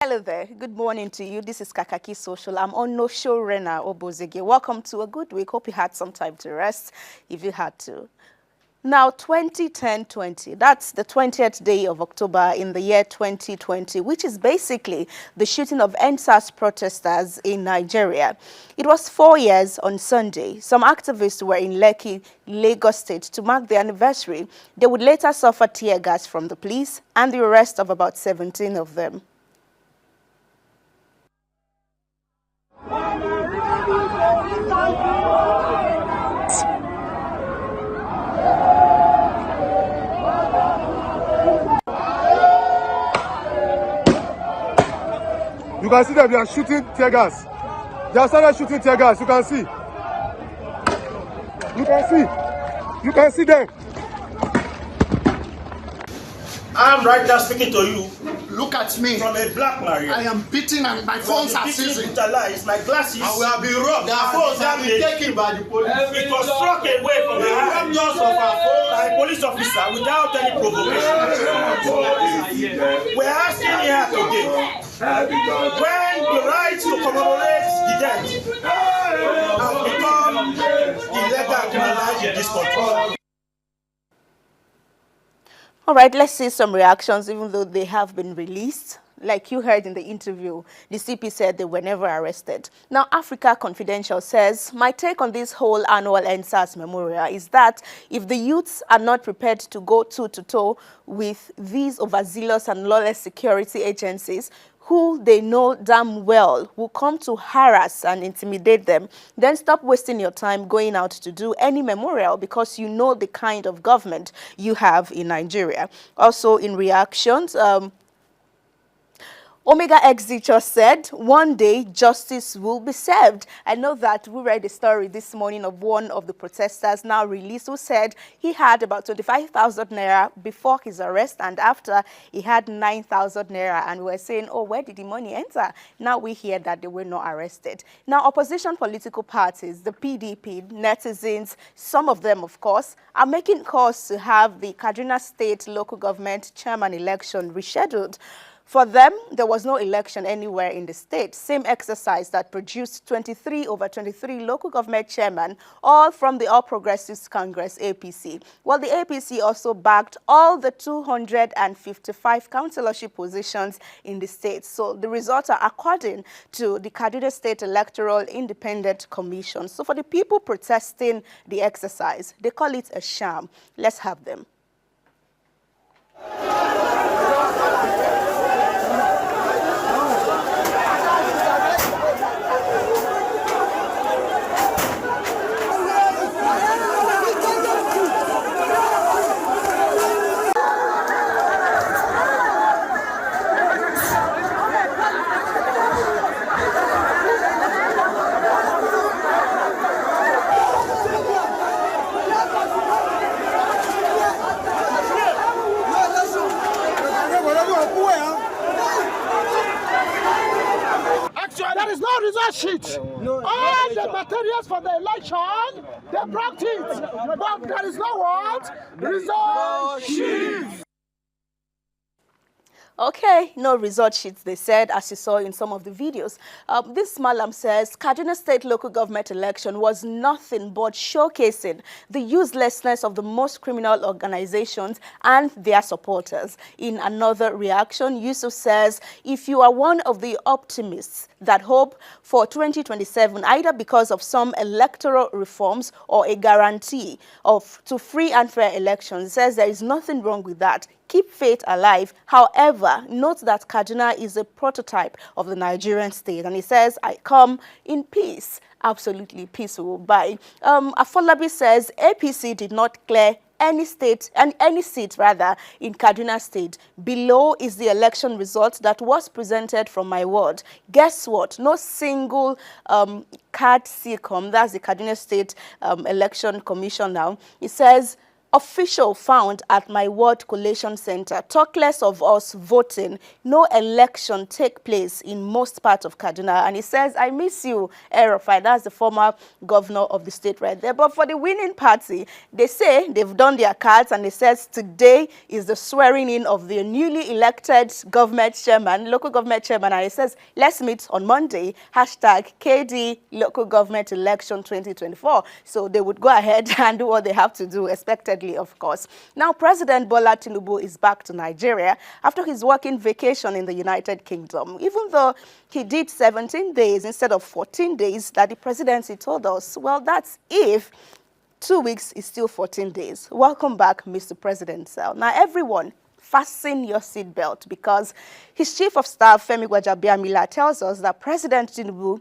Hello there. Good morning to you. This is Kakaaki Social. I'm Onoshiorena, Obozeghie. Welcome to a good week. Hope you had some time to rest if you had to. Now, 2010-20, that's the 20th day of October in the year 2020, which is basically the shooting of NSAS protesters in Nigeria. It was 4 years on Sunday. Some activists were in Lekki, Lagos State to mark the anniversary. They would later suffer tear gas from the police and the arrest of about 17 of them. You can see that they are shooting tear gas. They are started shooting tear gas. You can see. You can see them. I'm right now speaking to you. Look at me. From a black Maria. I am beaten and my phones are seizing. My glasses. I will be robbed. Our phones have been taken by the police. It was struck away from the hands of our phone by a police officer without any provocation. We're asking here today, when the right to commemorate the dead has become illegal and criminalized in this country. All right, let's see some reactions, even though they have been released. Like you heard in the interview, the CP said they were never arrested. Now, Africa Confidential says, my take on this whole annual NSAS memorial is that if the youths are not prepared to go toe-to-toe with these overzealous and lawless security agencies, who they know damn well will come to harass and intimidate them, then stop wasting your time going out to do any memorial because you know the kind of government you have in Nigeria. Also, in reactions, Omega XZ just said, one day justice will be served. I know that we read a story this morning of one of the protesters now released who said he had about 25,000 naira before his arrest, and after he had 9,000 naira, and we're saying, oh, where did the money enter? Now we hear that they were not arrested. Now, opposition political parties, the PDP, netizens, some of them, of course, are making calls to have the Kaduna State local government chairman election rescheduled. For them, there was no election anywhere in the state. Same exercise that produced 23 over 23 local government chairmen, all from the All Progressives Congress, APC. Well, the APC also backed all the 255 councillorship positions in the state. So the results are according to the Kaduna State Electoral Independent Commission. So for the people protesting the exercise, they call it a sham. Let's have them. There is no result sheet. All the materials for the election, they brought it. But there is no what? Result sheet. Okay, no result sheets, they said, as you saw in some of the videos. This Malam says, Kaduna State local government election was nothing but showcasing the uselessness of the most criminal organizations and their supporters. In another reaction, Yusuf says, if you are one of the optimists that hope for 2027, either because of some electoral reforms or a guarantee to free and fair elections, says there is nothing wrong with that. Keep faith alive. However, note that Kaduna is a prototype of the Nigerian state. And he says, I come in peace. Absolutely peaceful. By Afolabi says, APC did not clear any seat in Kaduna State. Below is the election result that was presented from my ward. Guess what? No single card CCOM, that's the Kaduna State Election Commission now. It says, Official found at my ward collation center. Talk less of us voting. No election take place in most parts of Kaduna. And he says, I miss you, Erofai. That's the former governor of the state right there. But for the winning party, they say they've done their cards, and it says today is the swearing in of the newly elected government chairman, local government chairman. And it says, let's meet on Monday, hashtag KD local government election 2024. So they would go ahead and do what they have to do, expectedly, of course. Now, President Bola Tinubu is back to Nigeria after his working vacation in the United Kingdom. Even though he did 17 days instead of 14 days that the presidency told us, well, that's if 2 weeks is still 14 days. Welcome back, Mr. President. Now, everyone, fasten your seatbelt, because his chief of staff, Femi Gbajabiamila, tells us that President Tinubu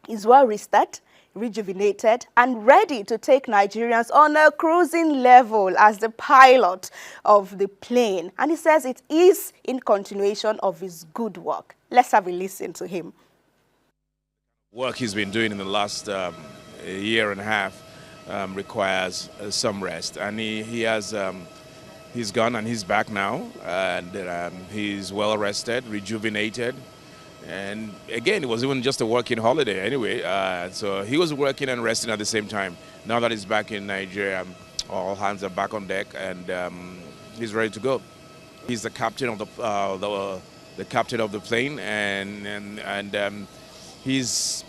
is well rested, rejuvenated, and ready to take Nigerians on a cruising level as the pilot of the plane. And he says it is in continuation of his good work. Let's have a listen to him. Work he's been doing in the last year and a half requires some rest, and he has he's gone and he's back now, and he's well rested, rejuvenated. And again, it was even just a working holiday anyway. So he was working and resting at the same time. Now that he's back in Nigeria, all hands are back on deck, and he's ready to go. He's the captain of the captain of the plane, and he's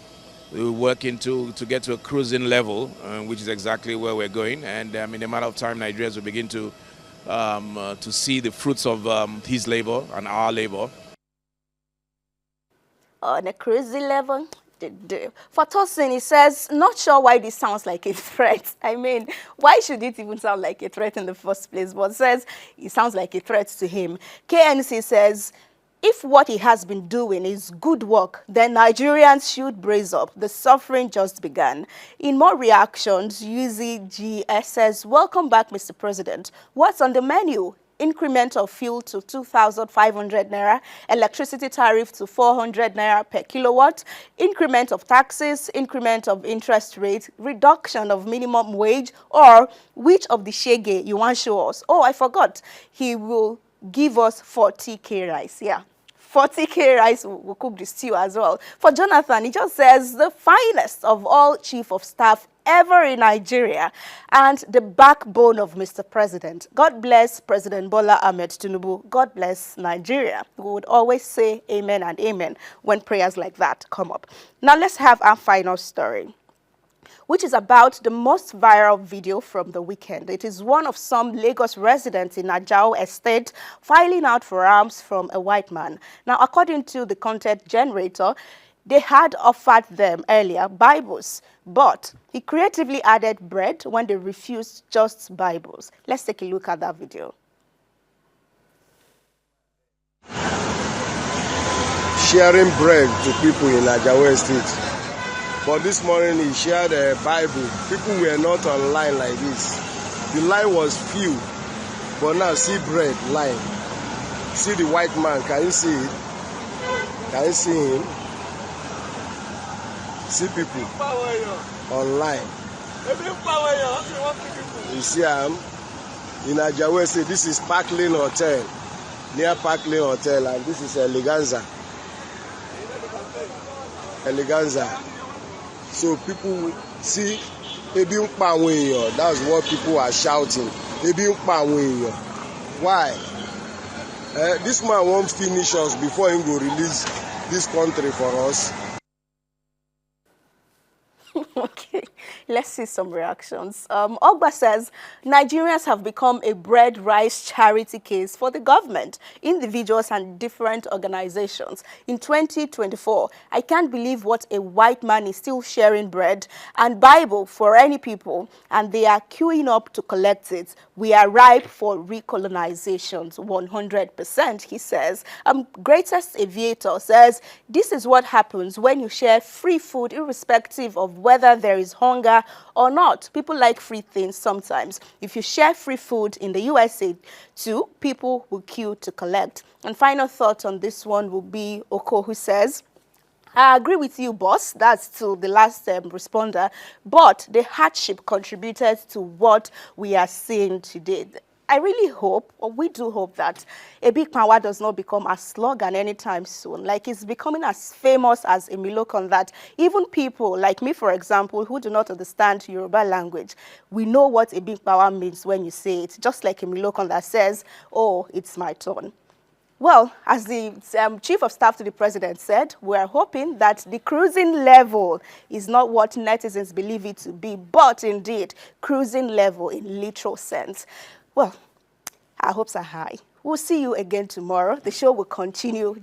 working to get to a cruising level, which is exactly where we're going. And in a matter of time, Nigerians will begin to see the fruits of his labor and our labor. On a crazy level. For Tosin, he says, not sure why this sounds like a threat. I mean, why should it even sound like a threat in the first place? But says it sounds like a threat to him. KNC says, if what he has been doing is good work, then Nigerians should brace up. The suffering just began. In more reactions, UZGS says, welcome back, Mr. President. What's on the menu? Increment of fuel to 2,500 naira, electricity tariff to 400 naira per kilowatt, increment of taxes, increment of interest rate, reduction of minimum wage, or which of the shege you want to show us? Oh, I forgot. He will give us 40k rice. Yeah. 40k rice will cook the stew as well. For Jonathan, he just says the finest of all chief of staff ever in Nigeria and the backbone of Mr. President. God bless President Bola Ahmed Tinubu. God bless Nigeria. We would always say amen and amen when prayers like that come up. Now let's have our final story, which is about the most viral video from the weekend. It is one of some Lagos residents in Ajao Estate filing out for arms from a white man. Now, according to the content generator, they had offered them earlier Bibles, but he creatively added bread when they refused just Bibles. Let's take a look at that video. Sharing bread to people in Ajao Estate. But this morning he shared a Bible. People were not online like this. The line was few. But now see bread line. See the white man. Can you see it? Can you see him? See people online. You see him in Ajao Estate. This is Park Lane Hotel. Near Park Lane Hotel, and this is Eleganza. Eleganza. So people see, that's what people are shouting. Why? This man won't finish us before he will release this country for us. Okay, let's see some reactions. Ogba says, Nigerians have become a bread rice charity case for the government, individuals and different organizations. In 2024, I can't believe what a white man is still sharing bread and Bible for any people, and they are queuing up to collect it. We are ripe for recolonizations, 100%, he says. Greatest Aviator says, this is what happens when you share free food irrespective of whether there is hunger or not. People like free things sometimes. If you share free food in the USA too, people will queue to collect. And final thought on this one will be Oko, who says, I agree with you, boss. That's to the last responder. But the hardship contributed to what we are seeing today. I really hope, or we do hope, that a big power does not become a slogan anytime soon. Like, it's becoming as famous as Emilokon that even people like me, for example, who do not understand Yoruba language, we know what a big power means when you say it. Just like Emilokon that says, oh, it's my turn. Well, as the Chief of Staff to the President said, we are hoping that the cruising level is not what netizens believe it to be, but indeed cruising level in literal sense. Well, our hopes are high. We'll see you again tomorrow. The show will continue.